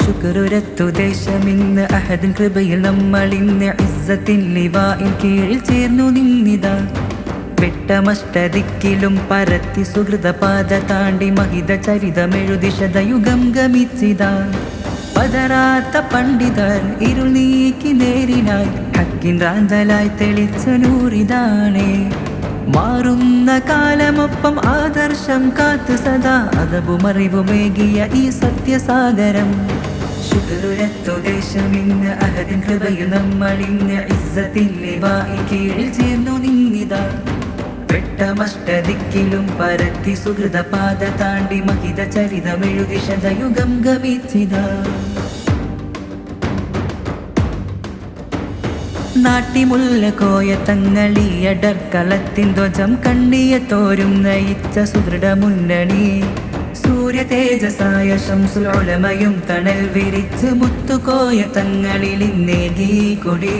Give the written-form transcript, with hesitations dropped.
ശുക്രുരത്തു ദേശമിന്ന് അഹദിൻ കൃപയിൽ നമ്മളിന്ന് ഇസ്സത്തിൻ ലിവാഇൻ കീഴിൽ ചേർന്നു നിന്നിതാ. വെട്ടമഷ്ടദിക്കിലും പരത്തി സുഹൃതപാത താണ്ടി മഹിത ചരിതമെഴുതി ശതയുഗം ഗമിച്ചിതാ. പതരാത്ത പണ്ഡിതർ ഇരുൾ നീക്കി നേരിനായി ഹക്കിൻ റാന്തലായി തെളിച്ച നൂറിതാണേ. മാറുന്ന കാലമൊപ്പം ആദർശം കാത്തു സദാ അതവുമറിവുമേകിയ ഈ സത്യസാഗരം. ശുക്രുരത്തു ദേശമിന്ന് അഹദിൻ കൃപയിൽ നമ്മളിന്ന് ഇസ്സത്തിൻ ലിവാഇൻ കീഴിൽ ചേർന്നു നിന്നിതാ. വെട്ടമഷ്ടദിക്കിലും പരത്തി സുഹൃതപാത താണ്ടി മഹിത ചരിതമെഴുതി ശതയുഗം ഗമിച്ചിതാ. നാട്ടിമുല്ല കോയ തങ്ങളീയടർക്കളത്തിൻ ധ്വജം കണ്ണിയ തോരും നയിച്ച സുദൃഢ മുന്നണി. സൂര്യ തേജസായ ശംസുൽ ഉലമയും തണൽ വിരിച്ച് മുത്തുകോയ തങ്ങളിൽ ഇന്നേകി കൊടി.